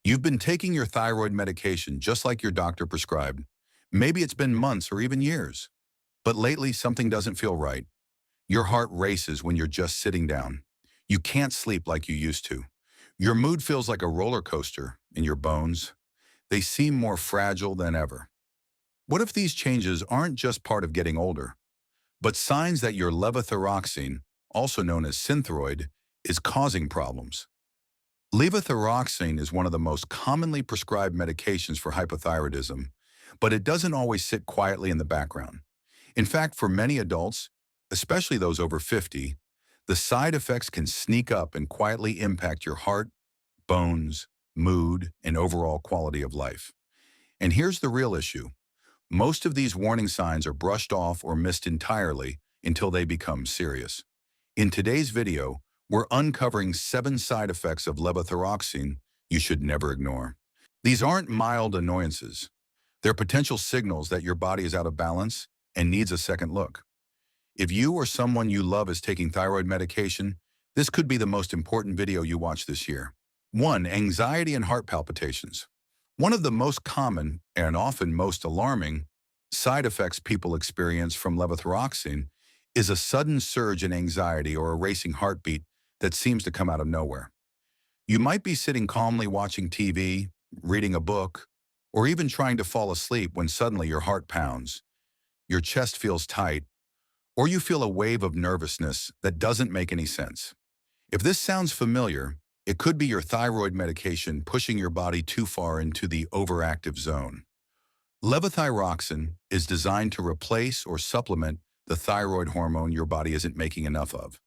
You've been taking your thyroid medication just like your doctor prescribed. Maybe it's been months or even years. But lately, something doesn't feel right. Your heart races when you're just sitting down. You can't sleep like you used to. Your mood feels like a roller coaster, and your bones, they seem more fragile than ever. What if these changes aren't just part of getting older, but signs that your levothyroxine, also known as Synthroid, is causing problems? Levothyroxine is one of the most commonly prescribed medications for hypothyroidism, but it doesn't always sit quietly in the background. In fact, for many adults, especially those over 50, the side effects can sneak up and quietly impact your heart, bones, mood, and overall quality of life. And here's the real issue. Most of these warning signs are brushed off or missed entirely until they become serious. In today's video, we're uncovering 7 side effects of levothyroxine you should never ignore. These aren't mild annoyances. They're potential signals that your body is out of balance and needs a second look. If you or someone you love is taking thyroid medication, this could be the most important video you watch this year. 1. Anxiety and heart palpitations. One of the most common and often most alarming side effects people experience from levothyroxine is a sudden surge in anxiety or a racing heartbeat that seems to come out of nowhere. You might be sitting calmly watching TV, reading a book, or even trying to fall asleep when suddenly your heart pounds, your chest feels tight, or you feel a wave of nervousness that doesn't make any sense. If this sounds familiar, it could be your thyroid medication pushing your body too far into the overactive zone. Levothyroxine is designed to replace or supplement the thyroid hormone your body isn't making enough of.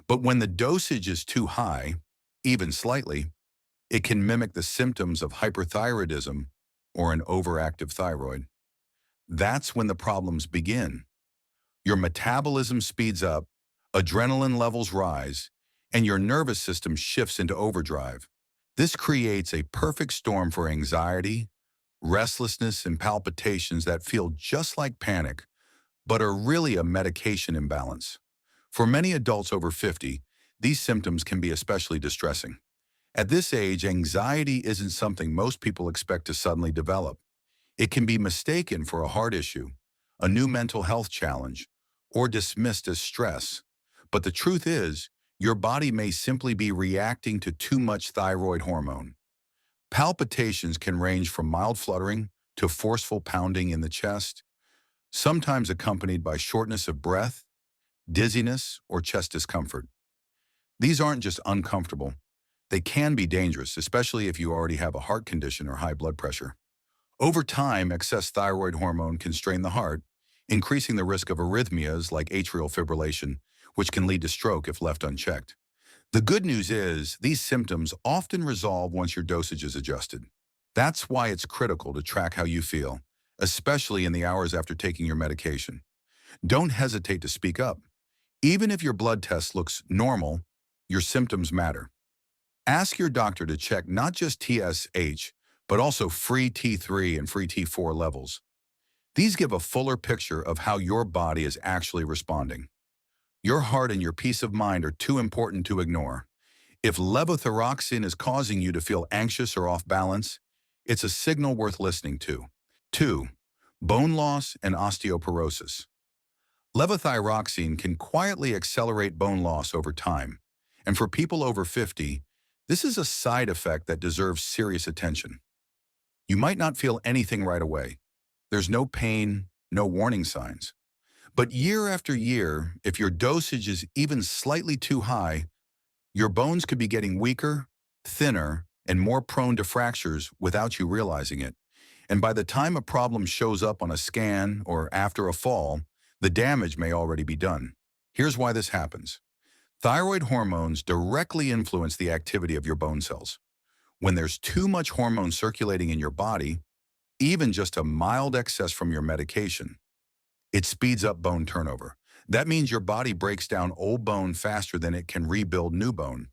But when the dosage is too high, even slightly, it can mimic the symptoms of hyperthyroidism or an overactive thyroid. That's when the problems begin. Your metabolism speeds up, adrenaline levels rise, and your nervous system shifts into overdrive. This creates a perfect storm for anxiety, restlessness, and palpitations that feel just like panic, but are really a medication imbalance. For many adults over 50, these symptoms can be especially distressing. At this age, anxiety isn't something most people expect to suddenly develop. It can be mistaken for a heart issue, a new mental health challenge, or dismissed as stress. But the truth is, your body may simply be reacting to too much thyroid hormone. Palpitations can range from mild fluttering to forceful pounding in the chest, sometimes accompanied by shortness of breath, dizziness, or chest discomfort. These aren't just uncomfortable. They can be dangerous, especially if you already have a heart condition or high blood pressure. Over time, excess thyroid hormone can strain the heart, increasing the risk of arrhythmias like atrial fibrillation, which can lead to stroke if left unchecked. The good news is these symptoms often resolve once your dosage is adjusted. That's why it's critical to track how you feel, especially in the hours after taking your medication. Don't hesitate to speak up. Even if your blood test looks normal, your symptoms matter. Ask your doctor to check not just TSH, but also free T3 and free T4 levels. These give a fuller picture of how your body is actually responding. Your heart and your peace of mind are too important to ignore. If levothyroxine is causing you to feel anxious or off balance, it's a signal worth listening to. 2. Bone loss and osteoporosis. Levothyroxine can quietly accelerate bone loss over time, and for people over 50, this is a side effect that deserves serious attention. You might not feel anything right away. There's no pain, no warning signs. But year after year, if your dosage is even slightly too high, your bones could be getting weaker, thinner, and more prone to fractures without you realizing it. And by the time a problem shows up on a scan or after a fall, the damage may already be done. Here's why this happens. Thyroid hormones directly influence the activity of your bone cells. When there's too much hormone circulating in your body, even just a mild excess from your medication, it speeds up bone turnover. That means your body breaks down old bone faster than it can rebuild new bone.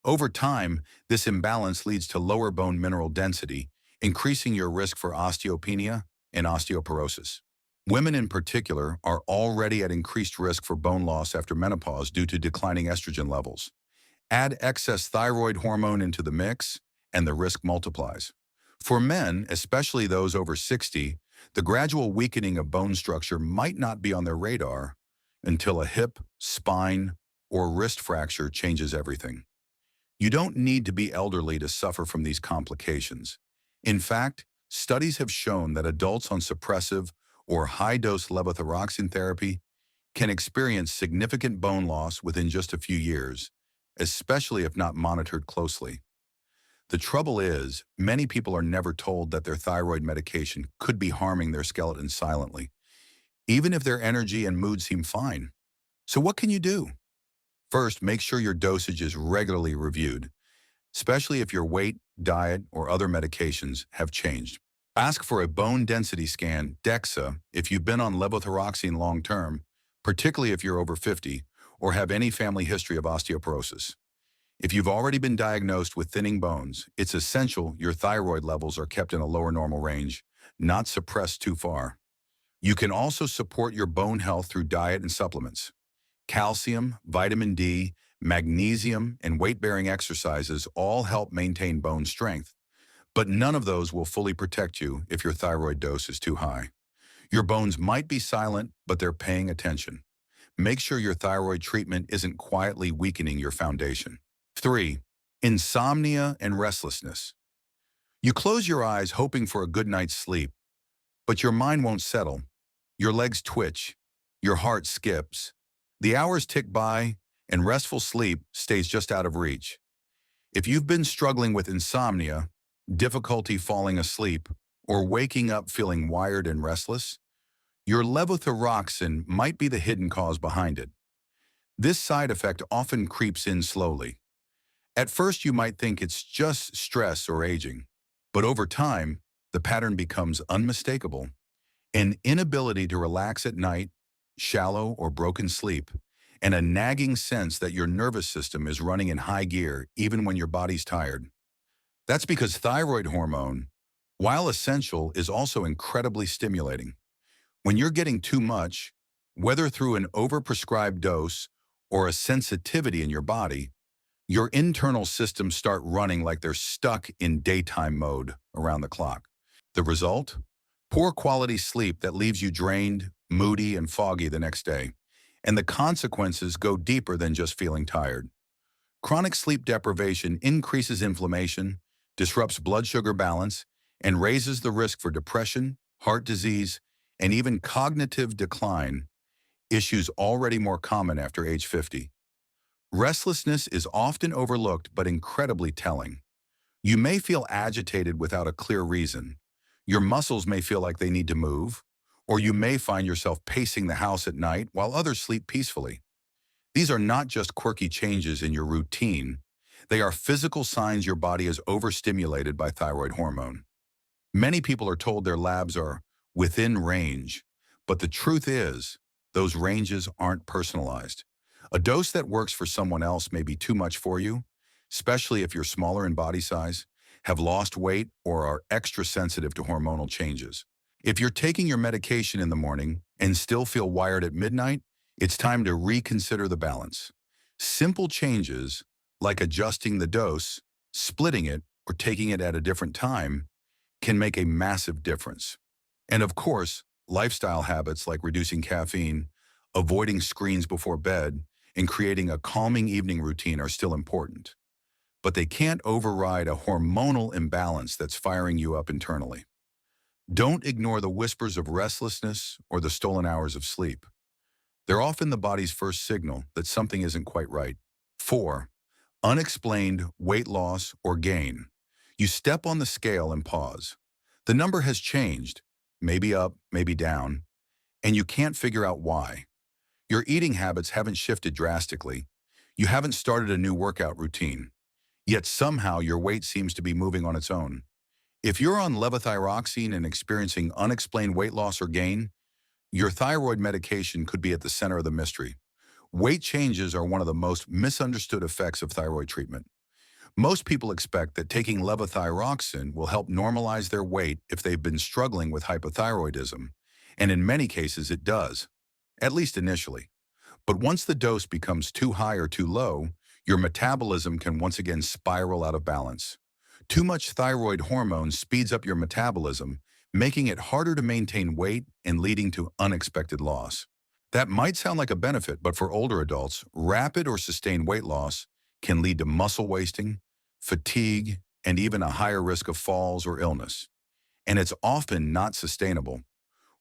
Over time, this imbalance leads to lower bone mineral density, increasing your risk for osteopenia and osteoporosis. Women in particular are already at increased risk for bone loss after menopause due to declining estrogen levels. Add excess thyroid hormone into the mix, and the risk multiplies. For men, especially those over 60, the gradual weakening of bone structure might not be on their radar until a hip, spine, or wrist fracture changes everything. You don't need to be elderly to suffer from these complications. In fact, studies have shown that adults on suppressive or high-dose levothyroxine therapy can experience significant bone loss within just a few years, especially if not monitored closely. The trouble is, many people are never told that their thyroid medication could be harming their skeleton silently, even if their energy and mood seem fine. So what can you do? First, make sure your dosage is regularly reviewed, especially if your weight, diet, or other medications have changed. Ask for a bone density scan, DEXA, if you've been on levothyroxine long-term, particularly if you're over 50, or have any family history of osteoporosis. If you've already been diagnosed with thinning bones, it's essential your thyroid levels are kept in a lower normal range, not suppressed too far. You can also support your bone health through diet and supplements. Calcium, vitamin D, magnesium, and weight-bearing exercises all help maintain bone strength, but none of those will fully protect you if your thyroid dose is too high. Your bones might be silent, but they're paying attention. Make sure your thyroid treatment isn't quietly weakening your foundation. 3. Insomnia and restlessness. You close your eyes hoping for a good night's sleep, but your mind won't settle. Your legs twitch, your heart skips. The hours tick by, and restful sleep stays just out of reach. If you've been struggling with insomnia, difficulty falling asleep, or waking up feeling wired and restless, your levothyroxine might be the hidden cause behind it. This side effect often creeps in slowly. At first, you might think it's just stress or aging, but over time, the pattern becomes unmistakable. An inability to relax at night, shallow or broken sleep, and a nagging sense that your nervous system is running in high gear even when your body's tired. That's because thyroid hormone, while essential, is also incredibly stimulating. When you're getting too much, whether through an overprescribed dose or a sensitivity in your body, your internal systems start running like they're stuck in daytime mode around the clock. The result? Poor quality sleep that leaves you drained, moody, and foggy the next day. And the consequences go deeper than just feeling tired. Chronic sleep deprivation increases inflammation, disrupts blood sugar balance, and raises the risk for depression, heart disease, and even cognitive decline, issues already more common after age 50. Restlessness is often overlooked but incredibly telling. You may feel agitated without a clear reason. Your muscles may feel like they need to move, or you may find yourself pacing the house at night while others sleep peacefully. These are not just quirky changes in your routine. They are physical signs your body is overstimulated by thyroid hormone. Many people are told their labs are within range, but the truth is, those ranges aren't personalized. A dose that works for someone else may be too much for you, especially if you're smaller in body size, have lost weight, or are extra sensitive to hormonal changes. If you're taking your medication in the morning and still feel wired at midnight, it's time to reconsider the balance. Simple changes, like adjusting the dose, splitting it, or taking it at a different time, can make a massive difference. And of course, lifestyle habits like reducing caffeine, avoiding screens before bed, and creating a calming evening routine are still important. But they can't override a hormonal imbalance that's firing you up internally. Don't ignore the whispers of restlessness or the stolen hours of sleep. They're often the body's first signal that something isn't quite right. 4. Unexplained weight loss or gain. You step on the scale and pause. The number has changed, maybe up, maybe down, and you can't figure out why. Your eating habits haven't shifted drastically. You haven't started a new workout routine. Yet somehow your weight seems to be moving on its own. If you're on levothyroxine and experiencing unexplained weight loss or gain, your thyroid medication could be at the center of the mystery. Weight changes are one of the most misunderstood effects of thyroid treatment. Most people expect that taking levothyroxine will help normalize their weight if they've been struggling with hypothyroidism, and in many cases it does, at least initially. But once the dose becomes too high or too low, your metabolism can once again spiral out of balance. Too much thyroid hormone speeds up your metabolism, making it harder to maintain weight and leading to unexpected loss. That might sound like a benefit, but for older adults, rapid or sustained weight loss can lead to muscle wasting, fatigue, and even a higher risk of falls or illness. And it's often not sustainable.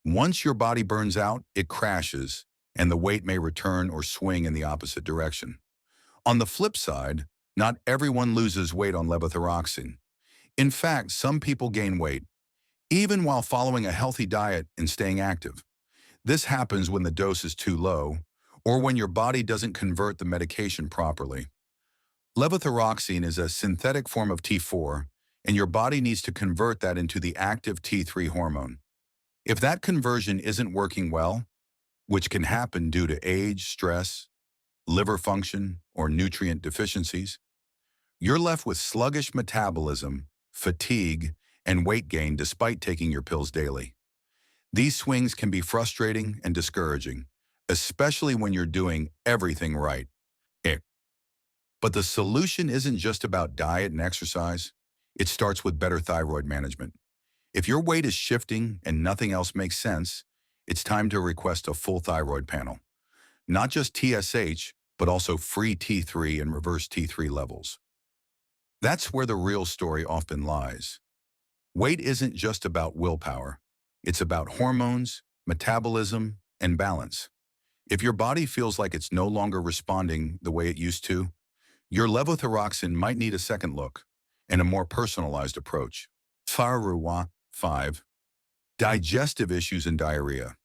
Once your body burns out, it crashes, and the weight may return or swing in the opposite direction. On the flip side, not everyone loses weight on levothyroxine. In fact, some people gain weight, even while following a healthy diet and staying active. This happens when the dose is too low, or when your body doesn't convert the medication properly. Levothyroxine is a synthetic form of T4, and your body needs to convert that into the active T3 hormone. If that conversion isn't working well, which can happen due to age, stress, liver function, or nutrient deficiencies, you're left with sluggish metabolism, fatigue, and weight gain despite taking your pills daily. These swings can be frustrating and discouraging, especially when you're doing everything right. But the solution isn't just about diet and exercise. It starts with better thyroid management. If your weight is shifting and nothing else makes sense, it's time to request a full thyroid panel. Not just TSH, but also free T3 and reverse T3 levels. That's where the real story often lies. Weight isn't just about willpower. It's about hormones, metabolism, and balance. If your body feels like it's no longer responding the way it used to, your levothyroxine might need a second look and a more personalized approach. 5. Digestive issues and diarrhea.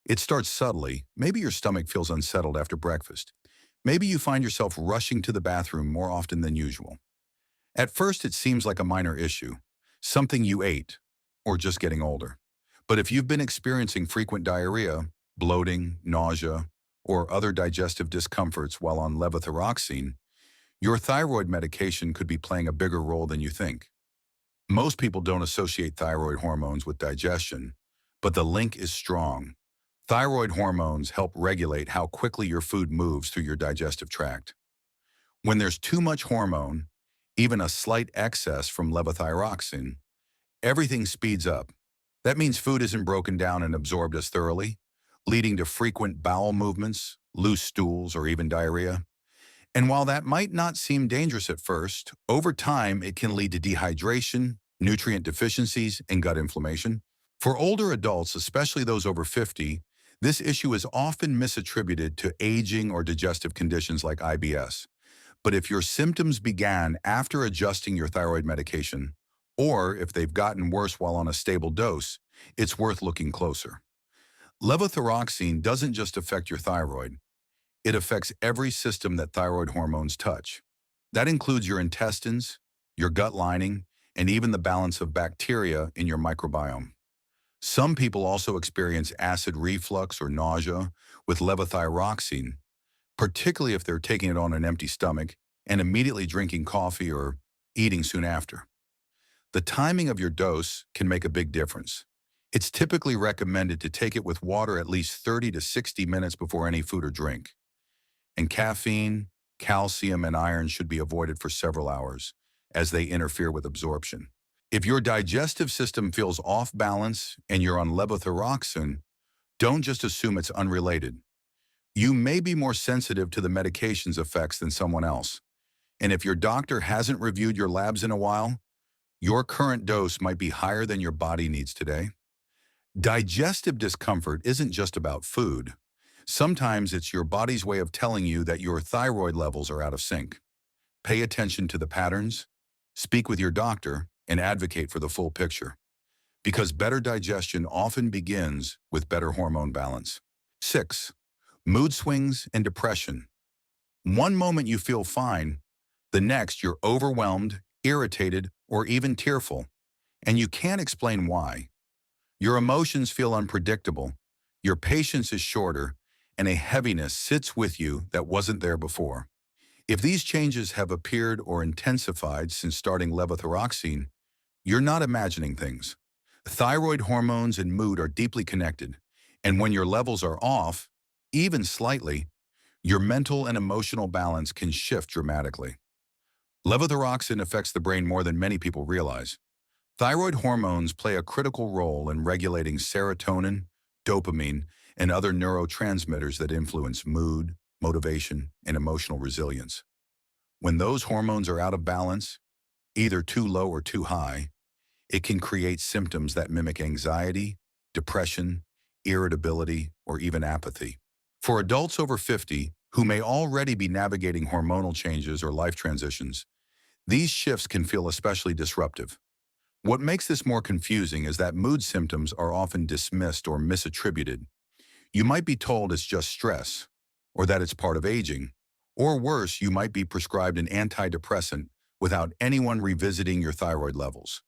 It starts subtly. Maybe your stomach feels unsettled after breakfast. Maybe you find yourself rushing to the bathroom more often than usual. At first, it seems like a minor issue, something you ate, or just getting older. But if you've been experiencing frequent diarrhea, bloating, nausea, or other digestive discomforts while on levothyroxine, your thyroid medication could be playing a bigger role than you think. Most people don't associate thyroid hormones with digestion, but the link is strong. Thyroid hormones help regulate how quickly your food moves through your digestive tract. When there's too much hormone, even a slight excess from levothyroxine, everything speeds up. That means food isn't broken down and absorbed as thoroughly, leading to frequent bowel movements, loose stools, or even diarrhea. And while that might not seem dangerous at first, over time it can lead to dehydration, nutrient deficiencies, and gut inflammation. For older adults, especially those over 50, this issue is often misattributed to aging or digestive conditions like IBS. But if your symptoms began after adjusting your thyroid medication, or if they've gotten worse while on a stable dose, it's worth looking closer. Levothyroxine doesn't just affect your thyroid. It affects every system that thyroid hormones touch. That includes your intestines, your gut lining, and even the balance of bacteria in your microbiome. Some people also experience acid reflux or nausea with levothyroxine, particularly if they're taking it on an empty stomach and immediately drinking coffee or eating soon after. The timing of your dose can make a big difference. It's typically recommended to take it with water at least 30 to 60 minutes before any food or drink. And caffeine, calcium, and iron should be avoided for several hours, as they interfere with absorption. If your digestive system feels off balance and you're on levothyroxine, don't just assume it's unrelated. You may be more sensitive to the medication's effects than someone else. And if your doctor hasn't reviewed your labs in a while, your current dose might be higher than your body needs today. Digestive discomfort isn't just about food. Sometimes it's your body's way of telling you that your thyroid levels are out of sync. Pay attention to the patterns, speak with your doctor, and advocate for the full picture. Because better digestion often begins with better hormone balance. 6. Mood swings and depression. One moment you feel fine, the next you're overwhelmed, irritated, or even tearful, and you can't explain why. Your emotions feel unpredictable, your patience is shorter, and a heaviness sits with you that wasn't there before. If these changes have appeared or intensified since starting levothyroxine, you're not imagining things. Thyroid hormones and mood are deeply connected, and when your levels are off, even slightly, your mental and emotional balance can shift dramatically. Levothyroxine affects the brain more than many people realize. Thyroid hormones play a critical role in regulating serotonin, dopamine, and other neurotransmitters that influence mood, motivation, and emotional resilience. When those hormones are out of balance, either too low or too high, it can create symptoms that mimic anxiety, depression, irritability, or even apathy. For adults over 50 who may already be navigating hormonal changes or life transitions, these shifts can feel especially disruptive. What makes this more confusing is that mood symptoms are often dismissed or misattributed. You might be told it's just stress, or that it's part of aging, or worse, you might be prescribed an antidepressant without anyone revisiting your thyroid levels.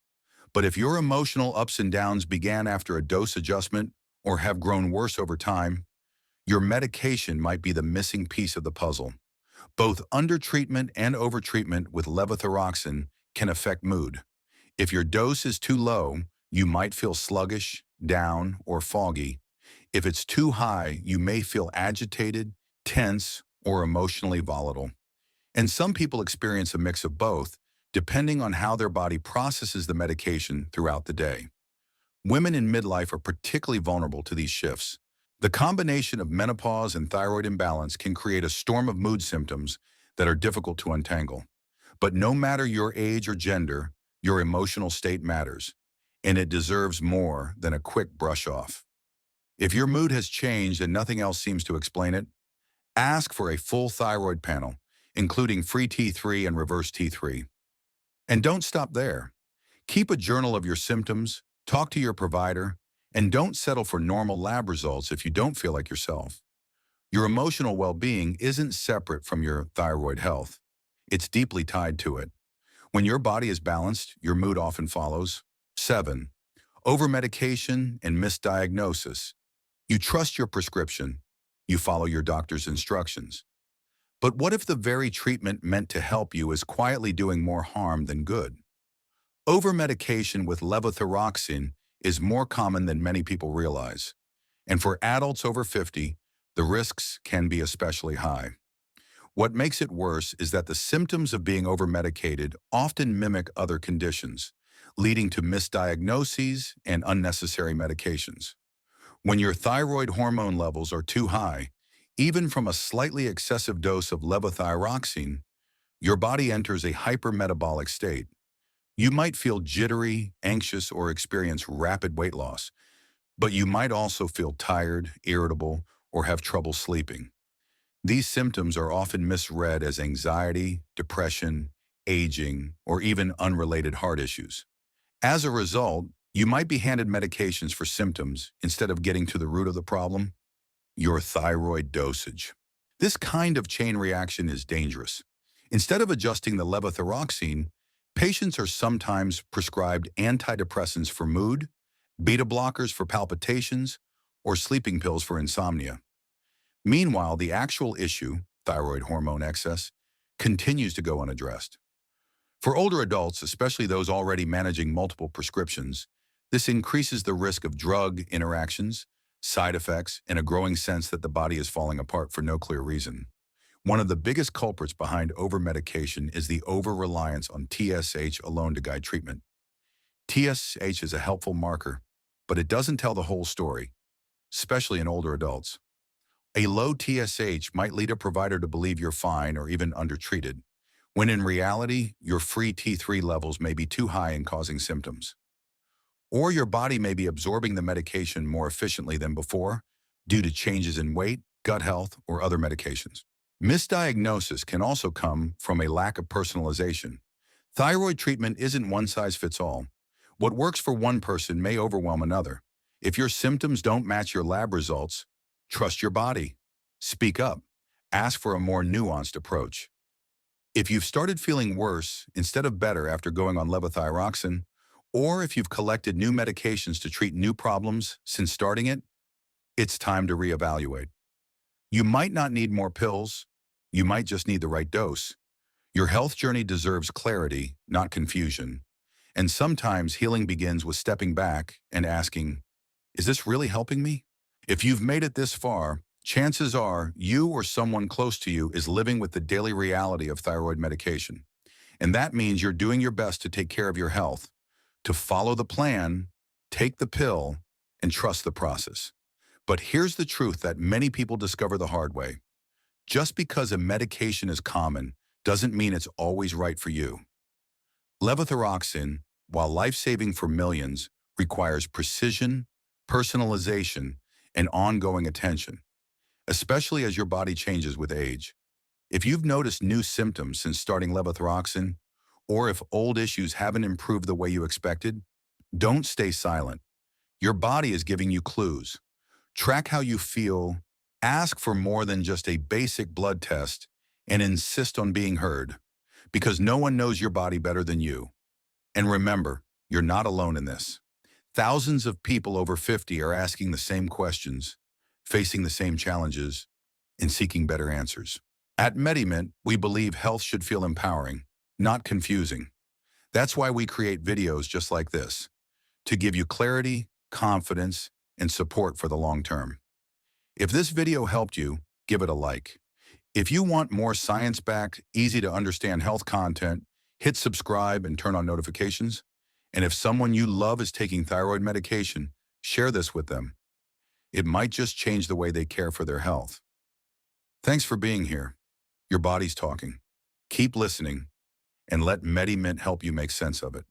But if your emotional ups and downs began after a dose adjustment or have grown worse over time, your medication might be the missing piece of the puzzle. Both undertreatment and overtreatment with levothyroxine can affect mood. If your dose is too low, you might feel sluggish, down, or foggy. If it's too high, you may feel agitated, tense, or emotionally volatile. And some people experience a mix of both, depending on how their body processes the medication throughout the day. Women in midlife are particularly vulnerable to these shifts. The combination of menopause and thyroid imbalance can create a storm of mood symptoms that are difficult to untangle. But no matter your age or gender, your emotional state matters, and it deserves more than a quick brush off. If your mood has changed and nothing else seems to explain it, ask for a full thyroid panel, including free T3 and reverse T3. And don't stop there. Keep a journal of your symptoms, talk to your provider, and don't settle for normal lab results if you don't feel like yourself. Your emotional well-being isn't separate from your thyroid health. It's deeply tied to it. When your body is balanced, your mood often follows. 7. Overmedication and misdiagnosis. You trust your prescription. You follow your doctor's instructions. But what if the very treatment meant to help you is quietly doing more harm than good? Overmedication with levothyroxine is more common than many people realize. And for adults over 50, the risks can be especially high. What makes it worse is that the symptoms of being overmedicated often mimic other conditions, leading to misdiagnoses and unnecessary medications. When your thyroid hormone levels are too high, even from a slightly excessive dose of levothyroxine, your body enters a hypermetabolic state. You might feel jittery, anxious, or experience rapid weight loss, but you might also feel tired, irritable, or have trouble sleeping. These symptoms are often misread as anxiety, depression, aging, or even unrelated heart issues. As a result, you might be handed medications for symptoms instead of getting to the root of the problem, your thyroid dosage. This kind of chain reaction is dangerous. Instead of adjusting the levothyroxine, patients are sometimes prescribed antidepressants for mood, beta blockers for palpitations, or sleeping pills for insomnia. Meanwhile, the actual issue, thyroid hormone excess, continues to go unaddressed. For older adults, especially those already managing multiple prescriptions, this increases the risk of drug interactions, side effects, and a growing sense that the body is falling apart for no clear reason. One of the biggest culprits behind overmedication is the over-reliance on TSH alone to guide treatment. TSH is a helpful marker, but it doesn't tell the whole story, especially in older adults. A low TSH might lead a provider to believe you're fine or even undertreated, when in reality, your free T3 levels may be too high and causing symptoms. Or your body may be absorbing the medication more efficiently than before due to changes in weight, gut health, or other medications. Misdiagnosis can also come from a lack of personalization. Thyroid treatment isn't one size fits all. What works for one person may overwhelm another. If your symptoms don't match your lab results, trust your body. Speak up. Ask for a more nuanced approach. If you've started feeling worse instead of better after going on levothyroxine, or if you've collected new medications to treat new problems since starting it, it's time to reevaluate. You might not need more pills. You might just need the right dose. Your health journey deserves clarity, not confusion. And sometimes healing begins with stepping back and asking, is this really helping me? If you've made it this far, chances are you or someone close to you is living with the daily reality of thyroid medication. And that means you're doing your best to take care of your health, to follow the plan, take the pill, and trust the process. But here's the truth that many people discover the hard way. Just because a medication is common doesn't mean it's always right for you. Levothyroxine, while life-saving for millions, requires precision, personalization, and ongoing attention, especially as your body changes with age. If you've noticed new symptoms since starting levothyroxine, or if old issues haven't improved the way you expected, don't stay silent. Your body is giving you clues. Track how you feel, ask for more than just a basic blood test, and insist on being heard, because no one knows your body better than you. And remember, you're not alone in this. Thousands of people over 50 are asking the same questions, facing the same challenges, and seeking better answers. At MediMint, we believe health should feel empowering, not confusing. That's why we create videos just like this, to give you clarity, confidence, and support for the long term. If this video helped you, give it a like. If you want more science-backed, easy-to-understand health content, hit subscribe and turn on notifications. And if someone you love is taking thyroid medication, share this with them. It might just change the way they care for their health. Thanks for being here. Your body's talking. Keep listening, and let MediMint help you make sense of it.